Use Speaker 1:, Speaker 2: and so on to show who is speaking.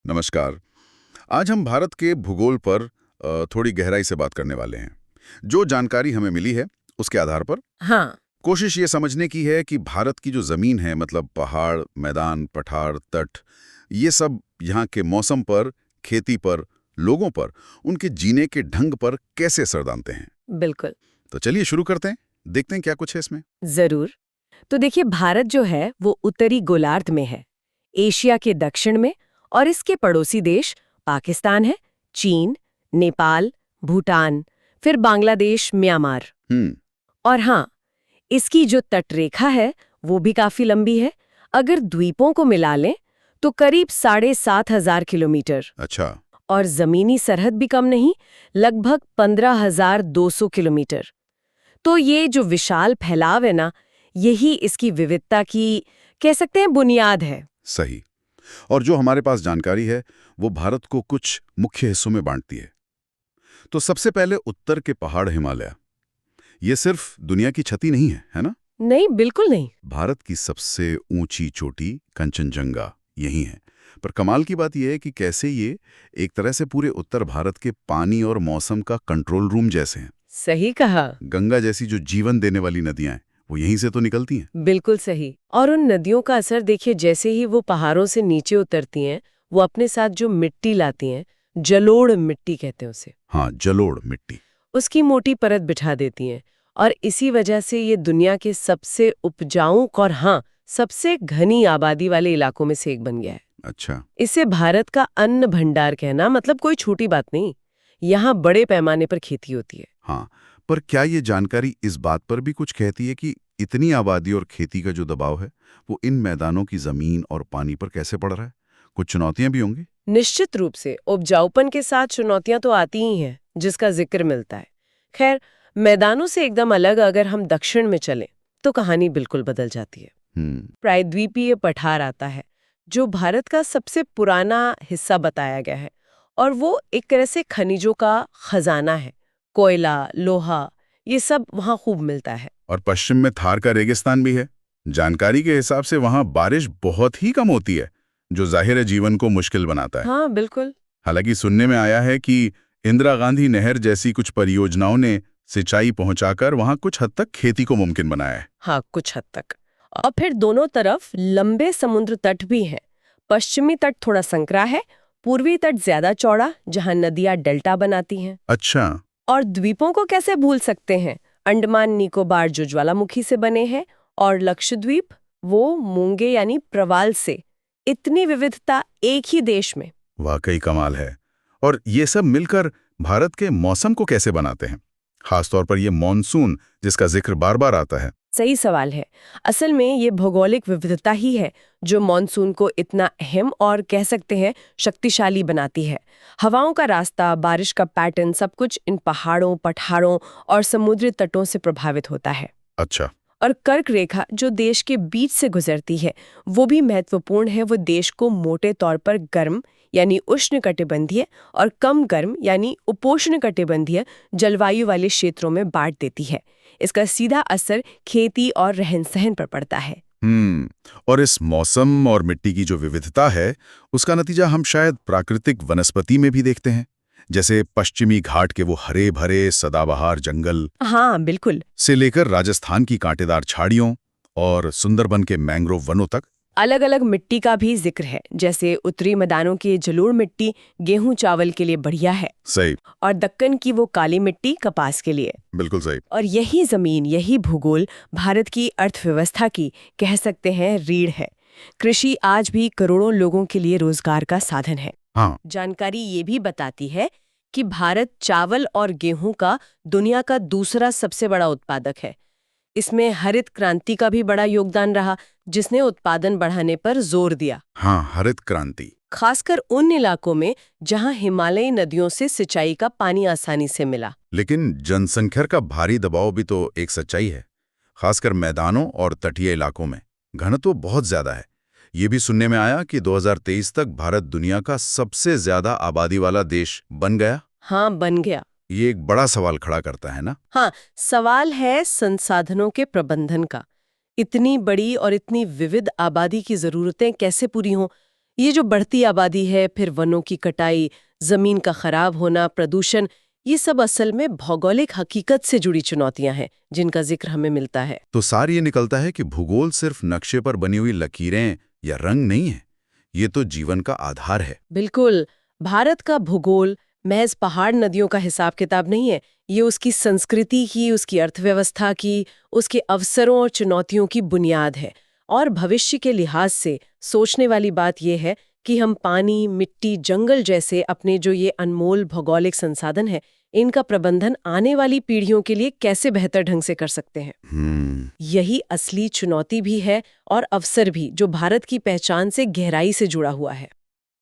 Speaker 1: नमस्कार। आज हम भारत के भूगोल पर थोड़ी गहराई से बात करने वाले हैं। जो जानकारी हमें मिली है उसके आधार पर
Speaker 2: हाँ।
Speaker 1: कोशिश ये समझने की है कि भारत की जो जमीन है, मतलब पहाड़, मैदान, पठार, तट, ये सब यहाँ के मौसम पर, खेती पर, लोगों पर, उनके जीने के ढंग पर कैसे असर डालते हैं।
Speaker 2: बिल्कुल।
Speaker 1: तो चलिए शुरू करते हैं, देखते हैं क्या कुछ है इसमें।
Speaker 2: जरूर। तो देखिए, भारत जो है वो उत्तरी गोलार्ध में है, एशिया के दक्षिण में, और इसके पड़ोसी देश पाकिस्तान है, चीन, नेपाल, भूटान, फिर बांग्लादेश, म्यांमार।
Speaker 1: हम्म।
Speaker 2: और हाँ, इसकी जो तटरेखा है वो भी काफी लंबी है। अगर द्वीपों को मिला लें तो करीब 7,500 किलोमीटर।
Speaker 1: अच्छा।
Speaker 2: और जमीनी सरहद भी कम नहीं, लगभग 15,200 किलोमीटर। तो ये जो विशाल फैलाव है ना, यही इसकी विविधता की, कह सकते हैं, बुनियाद है।
Speaker 1: सही। और जो हमारे पास जानकारी है वो भारत को कुछ मुख्य हिस्सों में बांटती है। तो सबसे पहले उत्तर के पहाड़, हिमालय। ये सिर्फ दुनिया की छती नहीं है ना?
Speaker 2: नहीं, बिल्कुल नहीं।
Speaker 1: भारत की सबसे ऊंची चोटी कंचनजंगा यही है। पर कमाल की बात यह है कि कैसे ये एक तरह से पूरे उत्तर भारत के पानी और मौसम का कंट्रोल रूम जैसे हैं।
Speaker 2: सही कहा।
Speaker 1: गंगा जैसी जो जीवन देने वाली नदियां हैं वो यहीं से तो निकलती हैं।
Speaker 2: बिल्कुल सही। और उन नदियों का असर देखिए, जैसे ही वो पहाड़ों से नीचे उतरती हैं, वो अपने साथ जो मिट्टी लाती हैं, जलोढ़ मिट्टी कहते हैं उसे,
Speaker 1: हाँ, जलोढ़ मिट्टी।
Speaker 2: उसकी मोटी परत बिठा देती हैं। और इसी वजह से ये दुनिया के सबसे उपजाऊ और हाँ, सबसे घनी आबादी वाले इलाकों में से एक बन गया है।
Speaker 1: अच्छा।
Speaker 2: इसे भारत का अन्न भंडार कहना मतलब कोई छोटी बात नहीं। यहाँ बड़े पैमाने पर खेती होती है।
Speaker 1: हाँ, पर क्या ये जानकारी इस बात पर भी कुछ कहती है कि इतनी आबादी और खेती का जो दबाव है वो इन मैदानों की जमीन और पानी पर कैसे पड़ रहा है? कुछ चुनौतियां भी होंगी।
Speaker 2: निश्चित रूप से उपजाऊपन के साथ चुनौतियां तो आती ही हैं, जिसका जिक्र मिलता है। खैर, मैदानों से एकदम अलग अगर हम दक्षिण में चलें तो कहानी बिल्कुल बदल जाती है। प्रायद्वीपीय पठार आता है, जो भारत का सबसे पुराना हिस्सा बताया गया है, और वो एक तरह से खनिजों का खजाना है। कोयला, लोहा, ये सब वहाँ खूब मिलता है।
Speaker 1: और पश्चिम में थार का रेगिस्तान भी है। जानकारी के हिसाब से वहां बारिश बहुत ही कम होती है, जो जाहिर है जीवन को मुश्किल बनाता है।
Speaker 2: हाँ, बिल्कुल।
Speaker 1: हालांकि सुनने में आया है कि इंदिरा गांधी नहर जैसी कुछ परियोजनाओं ने सिंचाई पहुंचाकर वहां कुछ हद तक खेती को मुमकिन बनाया है।
Speaker 2: हाँ, कुछ हद तक। और फिर दोनों तरफ लंबे समुद्र तट भी हैं। पश्चिमी तट थोड़ा संकरा है, पूर्वी तट ज्यादा चौड़ा, जहाँ नदियां डेल्टा बनाती हैं।
Speaker 1: अच्छा।
Speaker 2: और द्वीपों को कैसे भूल सकते हैं? अंडमान निकोबार जो ज्वालामुखी से बने हैं, और लक्षद्वीप, वो मूंगे यानी प्रवाल से। इतनी विविधता एक ही देश में।
Speaker 1: वाकई कमाल है। और ये सब मिलकर भारत के मौसम को कैसे बनाते हैं, खासतौर पर ये मॉनसून जिसका जिक्र बार बार आता है?
Speaker 2: सही सवाल है। असल में ये भौगोलिक विविधता ही है जो मॉनसून को इतना अहम और कह सकते हैं शक्तिशाली बनाती है। हवाओं का रास्ता, बारिश का पैटर्न, सब कुछ इन पहाड़ों, पठारों और समुद्री तटों से प्रभावित होता है।
Speaker 1: अच्छा।
Speaker 2: और कर्क रेखा जो देश के बीच से गुजरती है, वो भी महत्वपूर्ण है। वो देश को मोटे तौर पर गर्म यानी उष्णकटिबंधीय और कम गर्म यानी उपोष्णकटिबंधीय जलवायु वाले क्षेत्रों में बांट देती है। इसका सीधा असर खेती और रहन-सहन पर पड़ता है।
Speaker 1: और इस मौसम और मिट्टी की जो विविधता है उसका नतीजा हम शायद प्राकृतिक वनस्पति में भी देखते हैं, जैसे पश्चिमी घाट के वो हरे भरे सदाबहार जंगल
Speaker 2: हाँ, बिल्कुल।
Speaker 1: से लेकर राजस्थान की कांटेदार झाड़ियों और सुंदरबन के मैंग्रोव वनों तक।
Speaker 2: अलग अलग मिट्टी का भी जिक्र है, जैसे उत्तरी मैदानों की जलोढ़ मिट्टी गेहूं चावल के लिए बढ़िया है।
Speaker 1: सही।
Speaker 2: और दक्कन की वो काली मिट्टी कपास के लिए।
Speaker 1: बिल्कुल सही।
Speaker 2: और यही जमीन, यही भूगोल भारत की अर्थव्यवस्था की, कह सकते हैं, रीढ़ है। कृषि आज भी करोड़ों लोगों के लिए रोजगार का साधन है।
Speaker 1: हाँ।
Speaker 2: जानकारी ये भी बताती है कि भारत चावल और गेहूं का दुनिया का दूसरा सबसे बड़ा उत्पादक है। इसमें हरित क्रांति का भी बड़ा योगदान रहा, जिसने उत्पादन बढ़ाने पर जोर दिया।
Speaker 1: हाँ, हरित क्रांति।
Speaker 2: खासकर उन इलाकों में जहां हिमालयी नदियों से सिंचाई का पानी आसानी से मिला।
Speaker 1: लेकिन जनसंख्या का भारी दबाव भी तो एक सच्चाई है, खासकर मैदानों और तटीय इलाकों में घनत्व बहुत ज्यादा है। ये भी सुनने में आया कि 2023 तक भारत दुनिया का सबसे ज्यादा आबादी वाला देश बन गया।
Speaker 2: हाँ, बन गया।
Speaker 1: ये एक बड़ा सवाल खड़ा करता है ना?
Speaker 2: हाँ, सवाल है संसाधनों के प्रबंधन का। इतनी बड़ी और इतनी विविध आबादी की जरूरतें कैसे पूरी हों, ये जो बढ़ती आबादी है, फिर वनों की कटाई, जमीन का खराब होना, प्रदूषण, ये सब असल में भौगोलिक हकीकत से जुड़ी चुनौतियां हैं जिनका जिक्र हमें मिलता है।
Speaker 1: तो सार ये निकलता है कि भूगोल सिर्फ नक्शे पर बनी हुई लकीरें या रंग नहीं है, ये तो जीवन का आधार है।
Speaker 2: बिल्कुल, भारत का भूगोल महज पहाड़ नदियों का हिसाब किताब नहीं है, ये उसकी संस्कृति की, उसकी अर्थव्यवस्था की, उसके अवसरों और चुनौतियों की बुनियाद है। और भविष्य के लिहाज से सोचने वाली बात यह है कि हम पानी, मिट्टी, जंगल जैसे अपने जो ये अनमोल भौगोलिक संसाधन है, इनका प्रबंधन आने वाली पीढ़ियों के लिए कैसे बेहतर ढंग से कर सकते हैं। यही असली चुनौती भी है और अवसर भी, जो भारत की पहचान से गहराई से जुड़ा हुआ है।